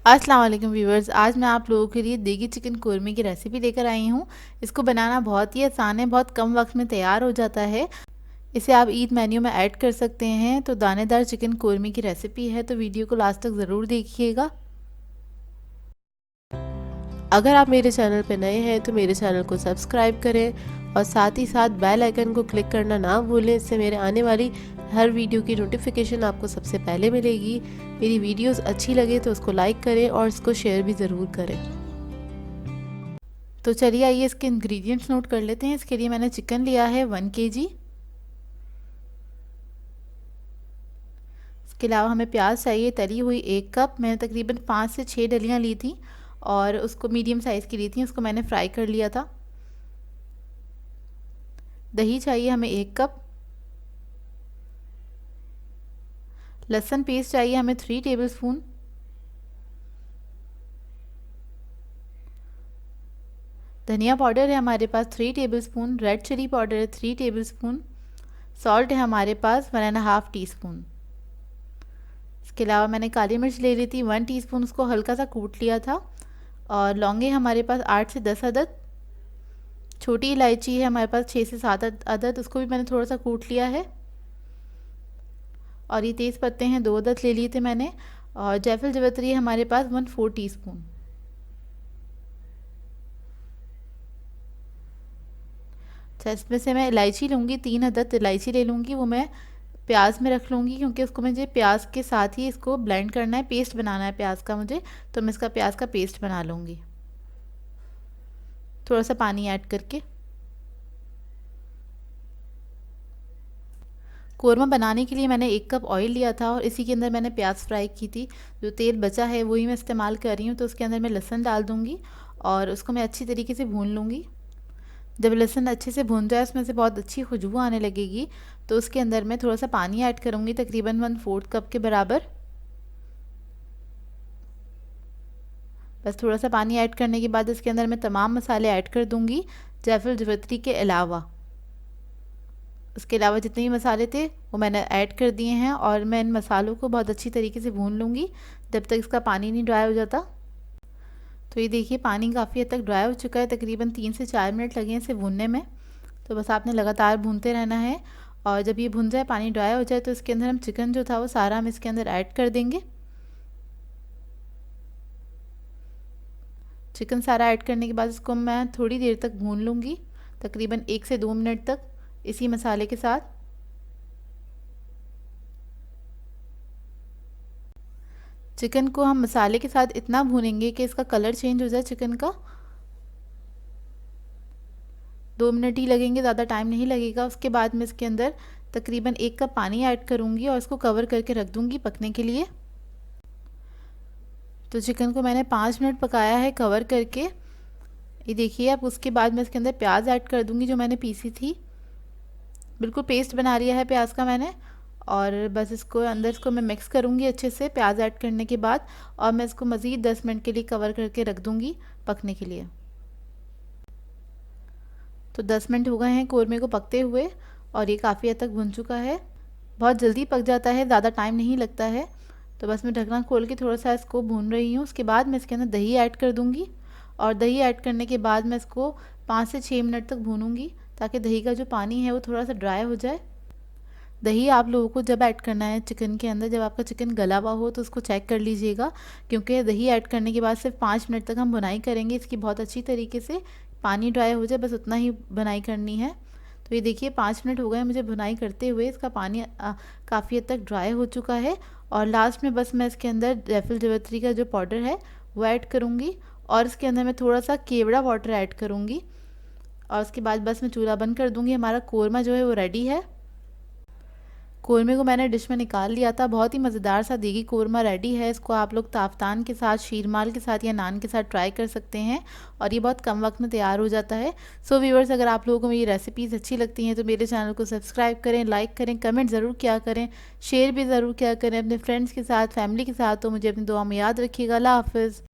अस्सलाम वालेकुम व्यूवर्स। आज मैं आप लोगों के लिए देगी चिकन कोरमे की रेसिपी लेकर आई हूँ। इसको बनाना बहुत ही आसान है, बहुत कम वक्त में तैयार हो जाता है। इसे आप ईद मेन्यू में ऐड कर सकते हैं। तो दानेदार चिकन कोरमे की रेसिपी है, तो वीडियो को लास्ट तक ज़रूर देखिएगा। अगर आप मेरे चैनल पर नए हैं तो मेरे चैनल को सब्सक्राइब करें और साथ ही साथ बेल आइकन को क्लिक करना ना भूलें। इससे मेरे आने वाली हर वीडियो की नोटिफिकेशन आपको सबसे पहले मिलेगी। मेरी वीडियोस अच्छी लगे तो उसको लाइक करें और इसको शेयर भी ज़रूर करें। तो चलिए आइए इसके इंग्रेडिएंट्स नोट कर लेते हैं। इसके लिए मैंने चिकन लिया है 1 kg। इसके अलावा हमें प्याज चाहिए तली हुई 1 कप। मैंने तकरीबन 5 से 6 डलियाँ ली थी और उसको मीडियम साइज़ की ली थी, उसको मैंने फ्राई कर लिया था। दही चाहिए हमें 1 कप। लहसुन पेस्ट चाहिए हमें 3 टेबलस्पून। धनिया पाउडर है हमारे पास 3 टेबलस्पून। रेड चिली पाउडर है 3 टेबलस्पून। सॉल्ट है हमारे पास 1.5 टीस्पून। इसके अलावा मैंने काली मिर्च ले ली थी 1 टीस्पून, उसको हल्का सा कूट लिया था। और लौंगे हमारे पास 8 से 10 अदद। छोटी इलायची है हमारे पास 6 से 7 अदद, उसको भी मैंने थोड़ा सा कूट लिया है। और ये तेज़ पत्ते हैं 2 अदद ले लिए थे मैंने। और जायफल जावित्री है हमारे पास 1/4 टीस्पून। अच्छा, इसमें से मैं इलायची लूँगी 3 अदद इलायची ले लूँगी, वो मैं प्याज में रख लूँगी क्योंकि उसको मुझे प्याज के साथ ही इसको ब्लेंड करना है, पेस्ट बनाना है प्याज का मुझे। तो मैं इसका प्याज का पेस्ट बना लूँगी थोड़ा सा पानी ऐड करके। कोरमा बनाने के लिए मैंने 1 कप ऑयल लिया था और इसी के अंदर मैंने प्याज फ्राई की थी। जो तेल बचा है वही मैं इस्तेमाल कर रही हूँ। तो उसके अंदर मैं लहसुन डाल दूँगी और उसको मैं अच्छी तरीके से भून लूँगी। जब लहसुन अच्छे से भून जाए, उसमें से बहुत अच्छी खुशबू आने लगेगी, तो उसके अंदर मैं थोड़ा सा पानी ऐड करूँगी, तकरीबन 1/4 कप के बराबर। बस थोड़ा सा पानी ऐड करने के बाद इसके अंदर मैं तमाम मसाले ऐड कर दूँगी, जायफल जावित्री के अलावा। उसके अलावा जितने भी मसाले थे वो मैंने ऐड कर दिए हैं और मैं इन मसालों को बहुत अच्छी तरीके से भून लूँगी जब तक इसका पानी नहीं ड्राई हो जाता। तो ये देखिए पानी काफ़ी हद तक ड्राई हो चुका है, तकरीबन 3 से 4 मिनट लगे हैं इसे भूनने में। तो बस आपने लगातार भूनते रहना है और जब ये भुन जाए, पानी ड्राई हो जाए, तो इसके अंदर हम चिकन जो था वो सारा हम इसके अंदर ऐड कर देंगे। चिकन सारा ऐड करने के बाद इसको मैं थोड़ी देर तक भून लूँगी, तकरीबन 1 से 2 मिनट तक इसी मसाले के साथ। चिकन को हम मसाले के साथ इतना भूनेंगे कि इसका कलर चेंज हो जाए चिकन का। 2 मिनट ही लगेंगे, ज़्यादा टाइम नहीं लगेगा। उसके बाद मैं इसके अंदर तकरीबन 1 कप पानी ऐड करूँगी और इसको कवर करके रख दूँगी पकने के लिए। तो चिकन को मैंने 5 मिनट पकाया है कवर करके। ये देखिए, अब उसके बाद मैं इसके अंदर प्याज ऐड कर दूँगी जो मैंने पीसी थी। बिल्कुल पेस्ट बना लिया है प्याज का मैंने। और बस इसको अंदर इसको मैं मिक्स करूँगी अच्छे से प्याज ऐड करने के बाद, और मैं इसको मज़ीद 10 मिनट के लिए कवर करके रख दूँगी पकने के लिए। तो 10 मिनट हो गए हैं कोरमे को पकते हुए और ये काफ़ी हद तक भुन चुका है। बहुत जल्दी पक जाता है, ज़्यादा टाइम नहीं लगता है। तो बस मैं ढक्कन खोल के थोड़ा सा इसको भून रही हूँ। उसके बाद मैं इसके अंदर दही ऐड कर दूँगी और दही ऐड करने के बाद मैं इसको 5 से 6 मिनट तक भूनूँगी ताकि दही का जो पानी है वो थोड़ा सा ड्राई हो जाए। दही आप लोगों को जब ऐड करना है चिकन के अंदर, जब आपका चिकन गला हुआ हो तो उसको चेक कर लीजिएगा, क्योंकि दही ऐड करने के बाद सिर्फ 5 मिनट तक हम भुनाई करेंगे इसकी बहुत अच्छी तरीके से। पानी ड्राई हो जाए बस उतना ही भुनाई करनी है। तो ये देखिए 5 मिनट हो गए मुझे भुनाई करते हुए, इसका पानी काफ़ी हद तक ड्राई हो चुका है। और लास्ट में बस मैं इसके अंदर जायफल जावित्री का जो पाउडर है वो ऐड करूँगी और इसके अंदर मैं थोड़ा सा केवड़ा वाटर ऐड करूँगी। और उसके बाद बस मैं चूल्हा बंद कर दूँगी। हमारा कोरमा जो है वो रेडी है। कोरमे को मैंने डिश में निकाल लिया था। बहुत ही मज़ेदार सा देगी कोरमा रेडी है। इसको आप लोग ताफ्तान के साथ, शीरमाल के साथ या नान के साथ ट्राई कर सकते हैं और ये बहुत कम वक्त में तैयार हो जाता है। सो व्यूअर्स, अगर आप लोगों को मेरी रेसिपीज़ अच्छी लगती हैं तो मेरे चैनल को सब्सक्राइब करें, लाइक करें, कमेंट ज़रूर किया करें, शेयर भी ज़रूर किया करें अपने फ्रेंड्स के साथ, फैमिली के साथ। तो मुझे अपनी दुआ में याद रखिएगा। अल्लाह हाफ़िज़।